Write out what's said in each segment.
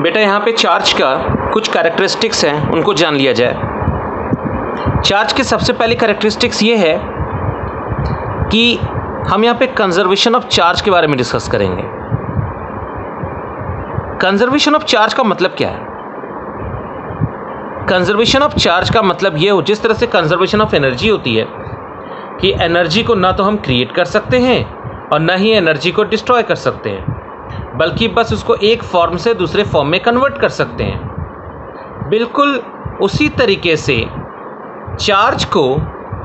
बेटा यहाँ पे चार्ज का कुछ कैरेक्टरिस्टिक्स हैं, उनको जान लिया जाए। चार्ज की सबसे पहली कैरेक्टरिस्टिक्स ये है कि हम यहाँ पे कंजर्वेशन ऑफ चार्ज के बारे में डिस्कस करेंगे। कंजर्वेशन ऑफ चार्ज का मतलब क्या है? कंजर्वेशन ऑफ चार्ज का मतलब ये हो, जिस तरह से कंजर्वेशन ऑफ एनर्जी होती है कि एनर्जी को ना तो हम क्रिएट कर सकते हैं और ना ही एनर्जी को डिस्ट्रॉय कर सकते हैं, बल्कि बस उसको एक फॉर्म से दूसरे फॉर्म में कन्वर्ट कर सकते हैं। बिल्कुल उसी तरीके से चार्ज को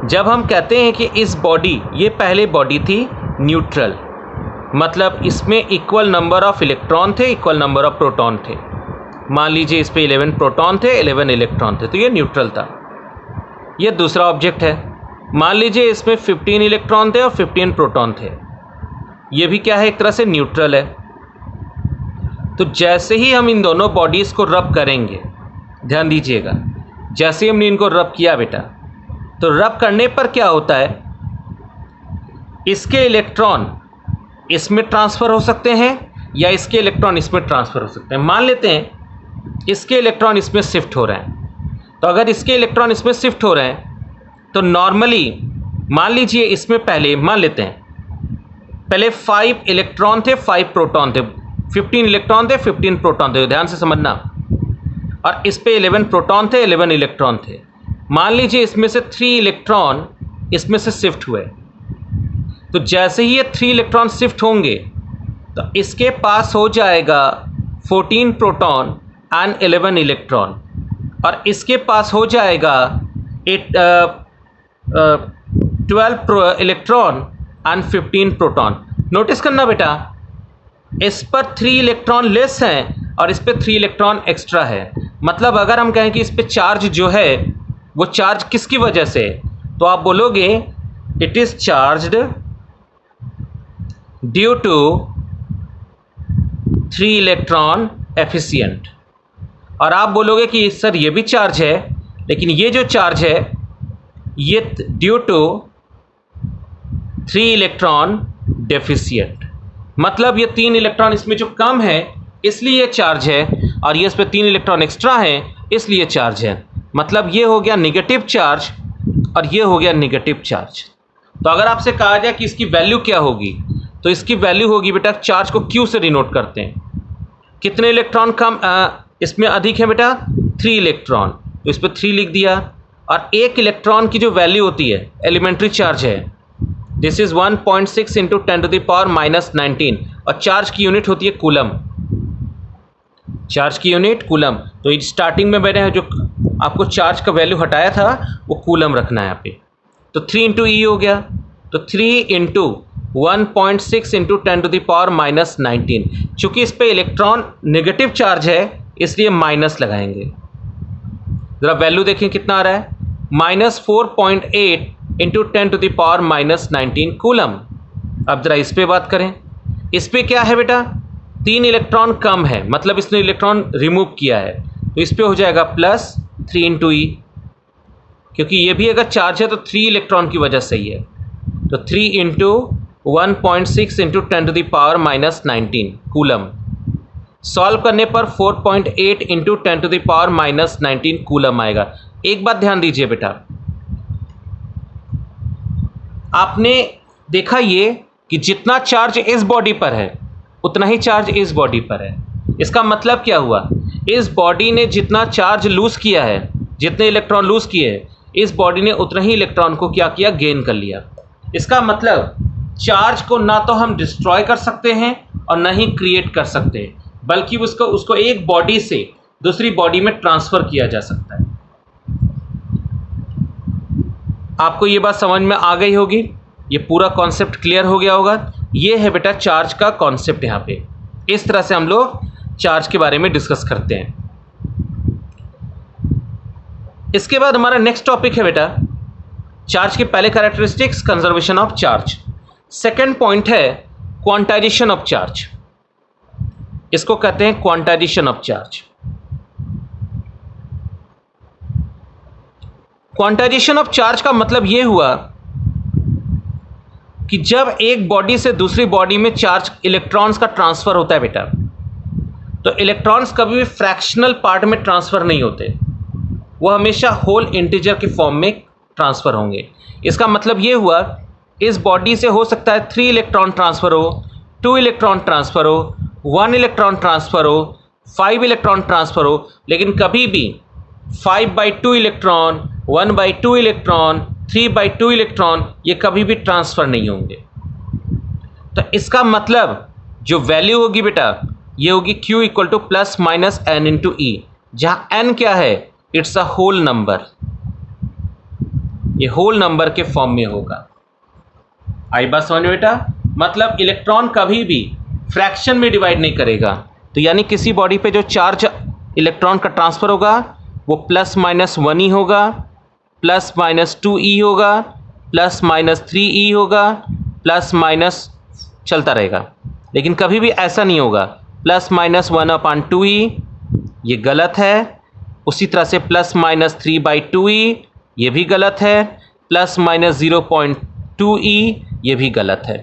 जब हम कहते हैं कि इस बॉडी, ये पहले बॉडी थी न्यूट्रल, मतलब इसमें इक्वल नंबर ऑफ इलेक्ट्रॉन थे, इक्वल नंबर ऑफ प्रोटॉन थे। मान लीजिए इस पे 11 प्रोटॉन थे, 11 इलेक्ट्रॉन थे, तो ये न्यूट्रल था। ये दूसरा ऑब्जेक्ट है, मान लीजिए इसमें 15 इलेक्ट्रॉन थे और 15 प्रोटॉन थे, ये भी क्या है, एक तरह से न्यूट्रल है। तो जैसे ही हम इन दोनों बॉडीज़ को रब करेंगे, ध्यान दीजिएगा, जैसे ही हमने इनको रब किया बेटा, तो रब करने पर क्या होता है, इसके इलेक्ट्रॉन इसमें ट्रांसफ़र हो सकते हैं या इसके इलेक्ट्रॉन इसमें ट्रांसफ़र हो सकते हैं। मान लेते हैं इसके इलेक्ट्रॉन इसमें शिफ्ट हो रहे हैं, तो अगर इसके इलेक्ट्रॉन इसमें शिफ्ट हो रहे हैं तो नॉर्मली मान लीजिए इसमें पहले मान लेते हैं पहले 5 इलेक्ट्रॉन थे, 5 प्रोटॉन थे, 15 इलेक्ट्रॉन थे, 15 प्रोटॉन थे, ध्यान से समझना। और इस पे 11 प्रोटॉन थे, 11 इलेक्ट्रॉन थे। मान लीजिए इसमें से 3 इलेक्ट्रॉन इसमें से शिफ्ट हुए, तो जैसे ही ये 3 इलेक्ट्रॉन शिफ्ट होंगे तो इसके पास हो जाएगा 14 प्रोटॉन एंड 11 इलेक्ट्रॉन, और इसके पास हो जाएगा 12 इलेक्ट्रॉन एंड 15 प्रोटॉन। नोटिस करना बेटा, इस पर 3 इलेक्ट्रॉन लेस हैं और इस पर 3 इलेक्ट्रॉन एक्स्ट्रा है। मतलब अगर हम कहें कि इस पे चार्ज जो है वो चार्ज किसकी वजह से, तो आप बोलोगे it is charged due to 3 electron efficient. और आप बोलोगे कि सर ये भी चार्ज है, लेकिन ये जो चार्ज है ये ड्यू टू 3 इलेक्ट्रॉन डेफिशिएंट। मतलब ये 3 इलेक्ट्रॉन इसमें जो कम है इसलिए ये चार्ज है, और ये इस पर 3 इलेक्ट्रॉन एक्स्ट्रा है इसलिए चार्ज है। मतलब ये हो गया नेगेटिव चार्ज और ये हो गया नेगेटिव चार्ज। तो अगर आपसे कहा जाए कि इसकी वैल्यू क्या होगी, तो इसकी वैल्यू होगी बेटा, चार्ज को क्यू से डिनोट करते हैं। कितने इलेक्ट्रॉन कम इसमें अधिक है बेटा, 3 इलेक्ट्रॉन, तो इस पर 3 लिख दिया। और एक इलेक्ट्रॉन की जो वैल्यू होती है, एलिमेंट्री चार्ज है, दिस इज 1.6 इंटू 10⁻⁻19, और चार्ज की यूनिट होती है कूलम। चार्ज की यूनिट कूलम। तो स्टार्टिंग में मैंने जो आपको चार्ज का वैल्यू हटाया था वो कूलम रखना है यहाँ पे। तो 3 इंटू ई हो गया, तो 3 इंटू 1.6 इंटू 10⁻⁻19। चूंकि इस पे इलेक्ट्रॉन नेगेटिव चार्ज है इसलिए माइनस लगाएंगे। ज़रा वैल्यू देखें कितना आ रहा है, -4.8 इंटू 10⁻⁻19 कूलम। अब ज़रा इस पे बात करें, इस पे क्या है बेटा, 3 इलेक्ट्रॉन कम है, मतलब इसने इलेक्ट्रॉन रिमूव किया है, तो इस पे हो जाएगा +3 इंटू ई, क्योंकि ये भी अगर चार्ज है तो 3 इलेक्ट्रॉन की वजह से ही है। तो 3 इंटू 1.6 इंटू 10⁻⁻19 कूलम। सॉल्व करने पर 4.8 इंटू 10⁻⁻19 कूलम आएगा। एक बात ध्यान दीजिए बेटा, आपने देखा ये कि जितना चार्ज इस बॉडी पर है उतना ही चार्ज इस बॉडी पर है। इसका मतलब क्या हुआ, इस बॉडी ने जितना चार्ज लूज किया है, जितने इलेक्ट्रॉन लूज किए हैं, इस बॉडी ने उतना ही इलेक्ट्रॉन को क्या किया, गेन कर लिया। इसका मतलब चार्ज को ना तो हम डिस्ट्रॉय कर सकते हैं और ना ही क्रिएट कर सकते हैं, बल्कि उसको एक बॉडी से दूसरी बॉडी में ट्रांसफर किया जा सकता है। आपको ये बात समझ में आ गई होगी, ये पूरा कॉन्सेप्ट क्लियर हो गया होगा। ये है बेटा चार्ज का कॉन्सेप्ट। यहाँ पे इस तरह से हम लोग चार्ज के बारे में डिस्कस करते हैं। इसके बाद हमारा नेक्स्ट टॉपिक है बेटा चार्ज के पहले characteristics, conservation of charge. Second point है क्वांटाइजेशन ऑफ चार्ज। इसको कहते हैं quantization of charge. Quantization of charge का मतलब यह हुआ कि जब एक बॉडी से दूसरी बॉडी में चार्ज इलेक्ट्रॉन्स का ट्रांसफर होता है बेटा, तो इलेक्ट्रॉन्स कभी भी फ्रैक्शनल पार्ट में ट्रांसफ़र नहीं होते, वो हमेशा होल इंटीजर के फॉर्म में ट्रांसफ़र होंगे। इसका मतलब ये हुआ इस बॉडी से हो सकता है 3 इलेक्ट्रॉन ट्रांसफ़र हो, 2 इलेक्ट्रॉन ट्रांसफ़र हो, 1 इलेक्ट्रॉन ट्रांसफ़र हो, 5 इलेक्ट्रॉन ट्रांसफ़र हो, लेकिन कभी भी 5/2 इलेक्ट्रॉन, 1/2 इलेक्ट्रॉन, 3/2 इलेक्ट्रॉन ये कभी भी ट्रांसफ़र नहीं होंगे। तो इसका मतलब जो वैल्यू होगी बेटा ये होगी Q equal to plus minus n into E, जहाँ n क्या है, इट्स अ होल नंबर, ये होल नंबर के फॉर्म में होगा। आई बात समझ में बेटा? मतलब इलेक्ट्रॉन कभी भी फ्रैक्शन में डिवाइड नहीं करेगा। तो यानी किसी बॉडी पे जो चार्ज इलेक्ट्रॉन का ट्रांसफ़र होगा वो प्लस माइनस 1 ही होगा, प्लस माइनस 2e होगा, प्लस माइनस 3e होगा, प्लस माइनस चलता रहेगा। लेकिन कभी भी ऐसा नहीं होगा प्लस माइनस 1/2e, ये गलत है। उसी तरह से प्लस माइनस 3/2e ये भी गलत है, प्लस माइनस 0.2e ये भी गलत है।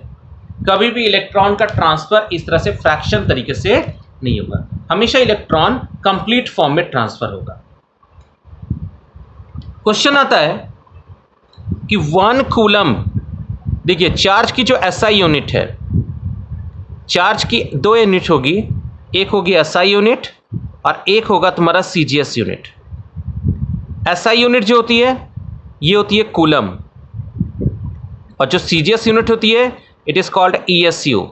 कभी भी इलेक्ट्रॉन का ट्रांसफ़र इस तरह से फ्रैक्शन तरीके से नहीं होगा, हमेशा इलेक्ट्रॉन कंप्लीट फॉर्म में ट्रांसफ़र होगा। क्वेश्चन आता है कि 1 कूलम, देखिए चार्ज की जो एसआई यूनिट है, चार्ज की 2 यूनिट होगी, एक होगी एसआई यूनिट और एक होगा तुम्हारा सीजीएस यूनिट। एसआई यूनिट जो होती है ये होती है कूलम, और जो सीजीएस यूनिट होती है it is called ईएसयू,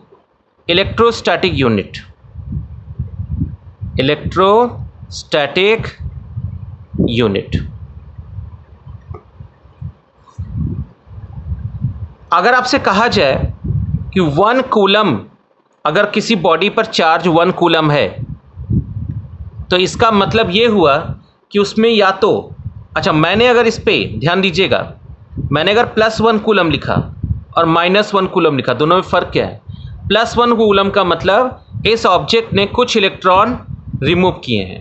electrostatic unit, electrostatic unit. अगर आपसे कहा जाए कि 1 कूलम, अगर किसी बॉडी पर चार्ज 1 कूलम है तो इसका मतलब ये हुआ कि उसमें या तो, अच्छा मैंने अगर इस पे ध्यान दीजिएगा, मैंने अगर +1 कूलम लिखा और -1 कूलम लिखा, दोनों में फ़र्क क्या है? +1 कूलम का मतलब इस ऑब्जेक्ट ने कुछ इलेक्ट्रॉन रिमूव किए हैं,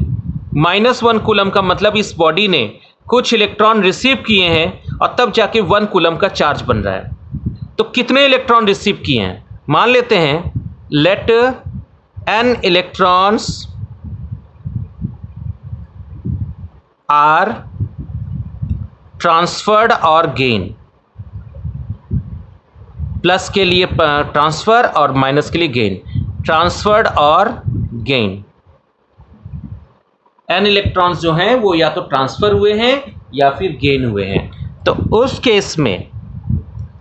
-1 कूलम का मतलब इस बॉडी ने कुछ इलेक्ट्रॉन रिसीव किए हैं और तब जाके 1 कूलम का चार्ज बन रहा है। तो कितने इलेक्ट्रॉन रिसीव किए हैं? मान लेते हैं let n electrons are transferred और गेन, प्लस के लिए ट्रांसफर और माइनस के लिए गेन, ट्रांसफर्ड और गेन। n इलेक्ट्रॉन्स जो हैं वो या तो ट्रांसफर हुए हैं या फिर गेन हुए हैं। तो उस केस में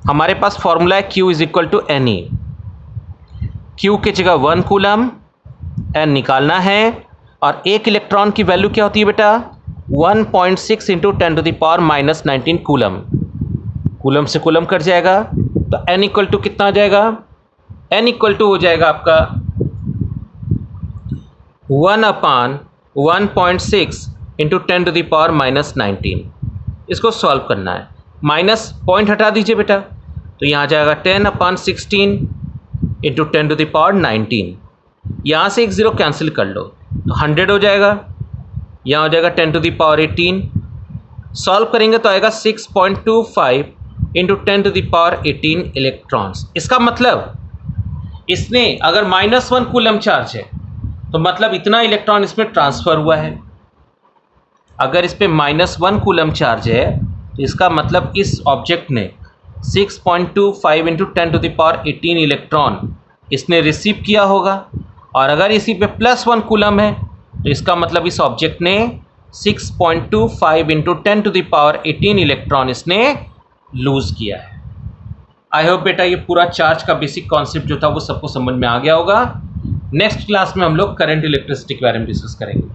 हमारे पास फॉर्मूला है Q is equal to NE। Q की जगह 1 कूलम, n निकालना है, और एक इलेक्ट्रॉन की वैल्यू क्या होती है बेटा? 1.6 इंटू 10⁻⁻19 कूलम। कूलम से कूलम कट जाएगा तो n इक्वल टू कितना आ जाएगा? n इक्वल टू हो जाएगा आपका 1/1.6 इंटू 10⁻⁻19। इसको सॉल्व करना है, माइनस पॉइंट हटा दीजिए बेटा, तो यहाँ आ जाएगा 10/16 इंटू 10⁻19। यहाँ से एक ज़ीरो कैंसिल कर लो तो 100 हो जाएगा, यहाँ हो जाएगा 10⁻18। सॉल्व करेंगे तो आएगा 6.25 इंटू 10⁻18 इलेक्ट्रॉन्स। इसका मतलब इसने अगर -1 कूलम चार्ज है तो मतलब इतना इलेक्ट्रॉन इसमें ट्रांसफ़र हुआ है। अगर इस पर -1 कूलम चार्ज है तो इसका मतलब इस ऑब्जेक्ट ने 6.25 इंटू 10⁻18 इलेक्ट्रॉन इसने रिसीव किया होगा, और अगर इसी पे +1 कूलम है तो इसका मतलब इस ऑब्जेक्ट ने 6.25 इंटू 10⁻18 इलेक्ट्रॉन इसने लूज़ किया है। आई होप बेटा ये पूरा चार्ज का बेसिक कॉन्सेप्ट जो था वो सबको समझ में आ गया होगा। नेक्स्ट क्लास में हम लोग करंट इलेक्ट्रिसिटी के बारे में डिस्कस करेंगे।